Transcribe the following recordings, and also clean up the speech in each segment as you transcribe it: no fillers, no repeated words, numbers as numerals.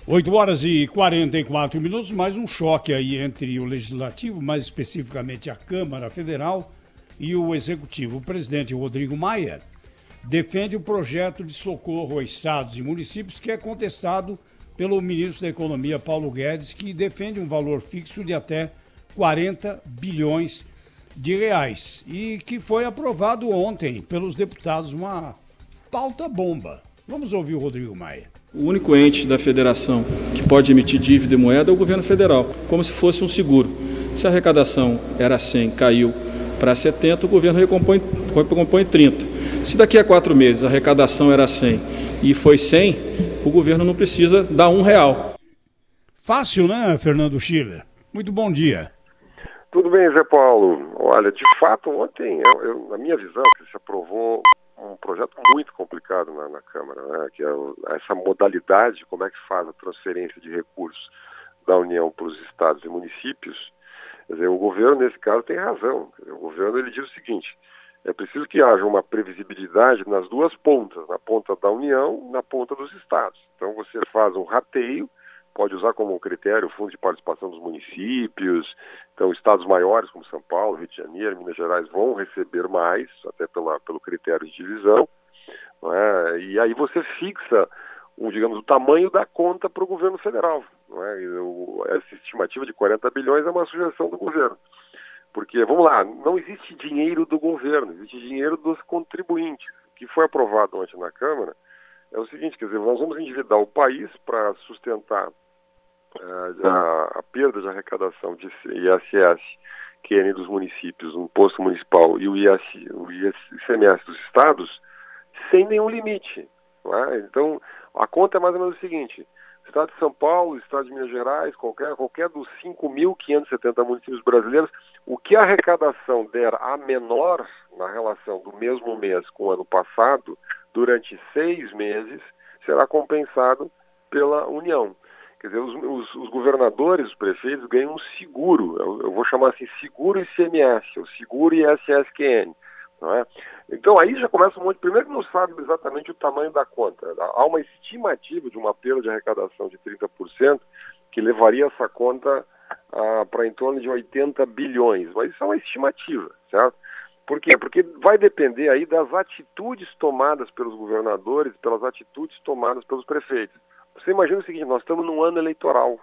8h44, mais um choque aí entre o Legislativo, mais especificamente a Câmara Federal e o Executivo. O presidente Rodrigo Maia defende o projeto de socorro a estados e municípios que é contestado pelo ministro da Economia, Paulo Guedes, que defende um valor fixo de até 40 bilhões de reais e que foi aprovado ontem pelos deputados, uma pauta bomba. Vamos ouvir o Rodrigo Maia. O único ente da federação que pode emitir dívida e moeda é o governo federal, como se fosse um seguro. Se a arrecadação era 100, caiu para 70, o governo recompõe 30. Se daqui a 4 meses a arrecadação era 100 e foi 100, o governo não precisa dar R$1. Fácil, né, Fernando Schiller? Muito bom dia. Tudo bem, Zé Paulo. Olha, de fato, ontem, na minha visão, que se aprovou um projeto muito complicado na Câmara, né? Que é essa modalidade de como é que se faz a transferência de recursos da União para os estados e municípios. Quer dizer, o governo, nesse caso, tem razão. Quer dizer, o governo ele diz o seguinte: é preciso que haja uma previsibilidade nas duas pontas, na ponta da União e na ponta dos estados. Então você faz um rateio, pode usar como critério o fundo de participação dos municípios. Então, estados maiores como São Paulo, Rio de Janeiro, Minas Gerais vão receber mais, até pelo critério de divisão, não é? E aí você fixa, digamos, o tamanho da conta para o governo federal. Não é? Essa estimativa de 40 bilhões é uma sugestão do governo. Porque, vamos lá, não existe dinheiro do governo, existe dinheiro dos contribuintes. O que foi aprovado ontem na Câmara é o seguinte, quer dizer, nós vamos endividar o país para sustentar a perda de arrecadação de ISS, QN dos municípios, o imposto municipal e o ICMS dos estados, sem nenhum limite. Não é? Então, a conta é mais ou menos o seguinte: Estado de São Paulo, Estado de Minas Gerais, qualquer dos 5.570 municípios brasileiros, o que a arrecadação der a menor na relação do mesmo mês com o ano passado, durante 6 meses, será compensado pela União. Quer dizer, os governadores, os prefeitos ganham um seguro, eu vou chamar assim, seguro ICMS, o seguro ISSQN. Não é? Então aí já começa um monte. Primeiro que não sabe exatamente o tamanho da conta. Há uma estimativa de uma perda de arrecadação de 30%, que levaria essa conta para em torno de 80 bilhões. Mas isso é uma estimativa, certo? Por quê? Porque vai depender aí das atitudes tomadas pelos governadores, pelas atitudes tomadas pelos prefeitos. Você imagina o seguinte: nós estamos num ano eleitoral.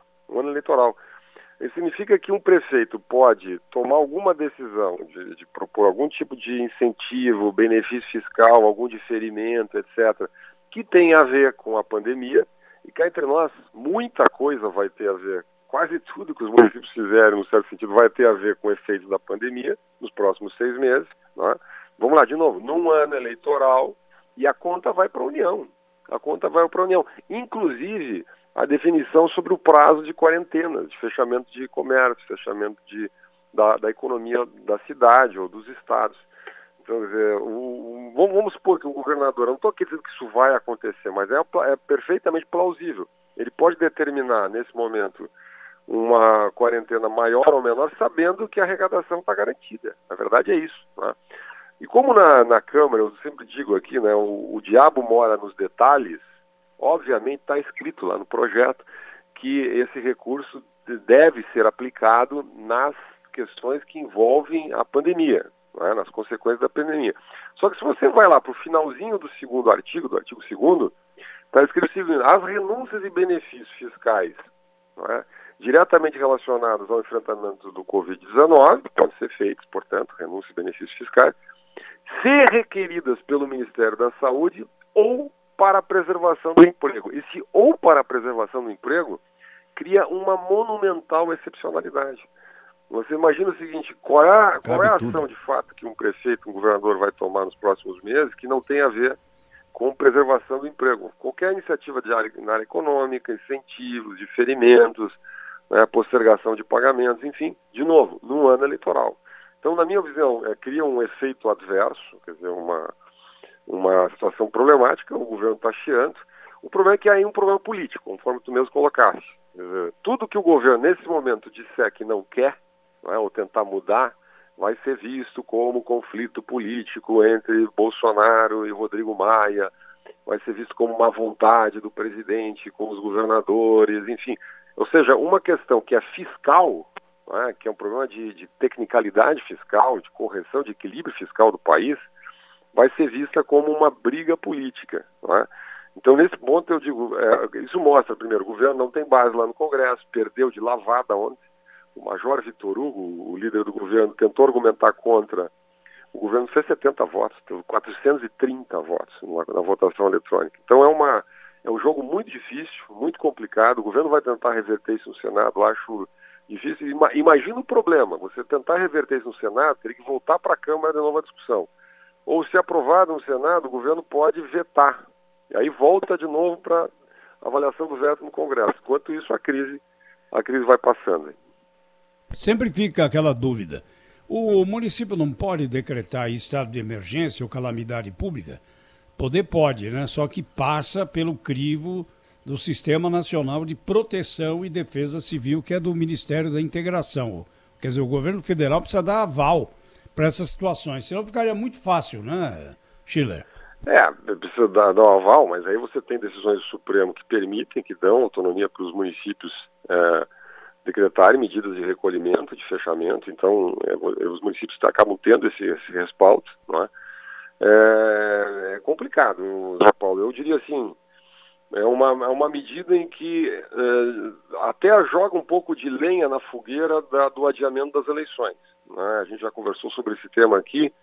Isso significa que um prefeito pode tomar alguma decisão de propor algum tipo de incentivo, benefício fiscal, algum diferimento, etc., que tem a ver com a pandemia, e cá entre nós, muita coisa vai ter a ver, quase tudo que os municípios fizerem, no certo sentido, vai ter a ver com efeitos da pandemia nos próximos 6 meses. Não é? Vamos lá, de novo, num ano eleitoral, e a conta vai para a União. Inclusive a definição sobre o prazo de quarentena, de fechamento de comércio, fechamento da economia da cidade ou dos estados. Então, quer dizer, vamos supor que o governador, eu não estou aqui dizendo que isso vai acontecer, mas é perfeitamente plausível. Ele pode determinar, nesse momento, uma quarentena maior ou menor, sabendo que a arrecadação está garantida. Na verdade é isso. Né? E como na Câmara, eu sempre digo aqui, né, o diabo mora nos detalhes, obviamente está escrito lá no projeto que esse recurso deve ser aplicado nas questões que envolvem a pandemia, né, nas consequências da pandemia. Só que se você vai lá para o finalzinho do segundo artigo, do artigo 2º, está escrito o seguinte: as renúncias e benefícios fiscais, né, diretamente relacionados ao enfrentamento do Covid-19, podem ser feitos, portanto, renúncias e benefícios fiscais, se requeridas pelo Ministério da Saúde ou para a preservação do emprego. Esse ou para a preservação do emprego cria uma monumental excepcionalidade. Você imagina o seguinte: qual é a ação de fato que um prefeito, um governador vai tomar nos próximos meses que não tem a ver com preservação do emprego? Qualquer iniciativa na área econômica, incentivos, diferimentos, né, postergação de pagamentos, enfim, de novo, num ano eleitoral. Então, na minha visão, cria um efeito adverso, quer dizer, uma situação problemática, o governo está chiando. O problema é que há aí um problema político, conforme tu mesmo colocaste. Quer dizer, tudo que o governo, nesse momento, disser que não quer, não é, ou tentar mudar, vai ser visto como conflito político entre Bolsonaro e Rodrigo Maia, vai ser visto como uma vontade do presidente com os governadores, enfim. Ou seja, uma questão que é fiscal, né, que é um problema de tecnicalidade fiscal, de correção, de equilíbrio fiscal do país, vai ser vista como uma briga política. Né? Então, nesse ponto, eu digo, isso mostra, primeiro, o governo não tem base lá no Congresso, perdeu de lavada ontem. O Major Vitor Hugo, o líder do governo, tentou argumentar contra. O governo fez 70 votos, teve 430 votos na votação eletrônica. Então é um jogo muito difícil, muito complicado. O governo vai tentar reverter isso no Senado, eu acho difícil. Imagina o problema, você tentar reverter isso no Senado, teria que voltar para a Câmara de novo a discussão. Ou se aprovado no Senado, o governo pode vetar. E aí volta de novo para avaliação do veto no Congresso. Enquanto isso, a crise vai passando. Sempre fica aquela dúvida. O município não pode decretar estado de emergência ou calamidade pública? Poder pode, né? Só que passa pelo crivo do Sistema Nacional de Proteção e Defesa Civil, que é do Ministério da Integração. Quer dizer, o governo federal precisa dar aval para essas situações, senão ficaria muito fácil, né, Schiller? Precisa dar um aval, mas aí você tem decisões do Supremo que permitem, que dão autonomia para os municípios decretarem medidas de recolhimento, de fechamento. Então os municípios acabam tendo esse respaldo, não é? É complicado, Zé Paulo. Eu diria assim, é uma medida em que até joga um pouco de lenha na fogueira do adiamento das eleições, né? A gente já conversou sobre esse tema aqui.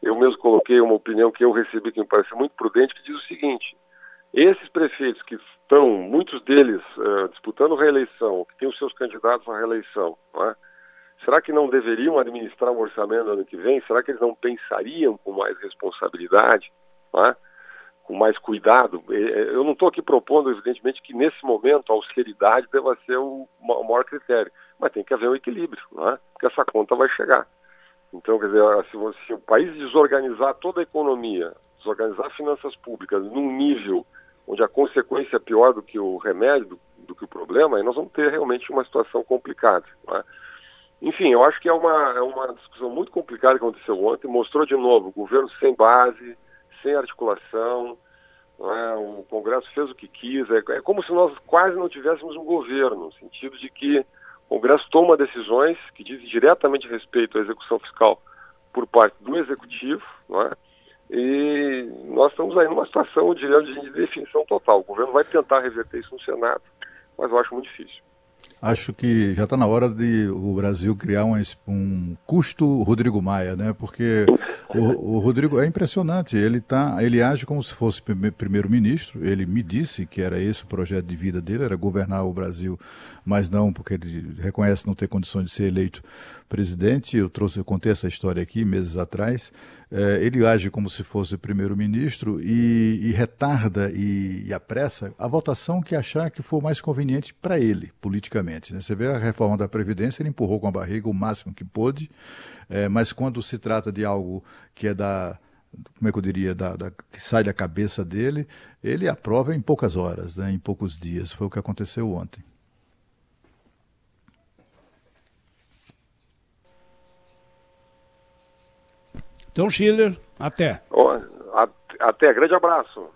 Eu mesmo coloquei uma opinião que eu recebi que me parece muito prudente, que diz o seguinte: esses prefeitos que estão, muitos deles disputando reeleição, que têm os seus candidatos à reeleição, não é? Será que não deveriam administrar um orçamento no ano que vem? Será que eles não pensariam com mais responsabilidade, não é? Com mais cuidado? Eu não estou aqui propondo, evidentemente, que nesse momento a austeridade deva ser o maior critério, mas tem que haver um equilíbrio, não é? Porque essa conta vai chegar. Então, quer dizer, se o país desorganizar toda a economia, desorganizar finanças públicas num nível onde a consequência é pior do que o remédio, do que o problema, aí nós vamos ter realmente uma situação complicada, não é? Enfim, eu acho que é uma discussão muito complicada que aconteceu ontem, mostrou de novo o governo sem base, sem articulação, não é? O Congresso fez o que quis, é como se nós quase não tivéssemos um governo, no sentido de que o Congresso toma decisões que dizem diretamente respeito à execução fiscal por parte do Executivo, não é? E nós estamos aí numa situação, de definição total. O governo vai tentar reverter isso no Senado, mas eu acho muito difícil. Acho que já está na hora de o Brasil criar um custo Rodrigo Maia, né? Porque o Rodrigo é impressionante, ele age como se fosse primeiro-ministro. Ele me disse que era esse o projeto de vida dele, era governar o Brasil, mas não porque ele reconhece não ter condições de ser eleito presidente. Eu contei essa história aqui meses atrás. Ele age como se fosse primeiro-ministro e retarda e apressa a votação que achar que for mais conveniente para ele, politicamente, né? Você vê a reforma da Previdência, ele empurrou com a barriga o máximo que pôde, mas quando se trata de algo que é como é que eu diria, que sai da cabeça dele, ele aprova em poucas horas, né? Em poucos dias. Foi o que aconteceu ontem. Então, Schiller, até. Até, grande abraço.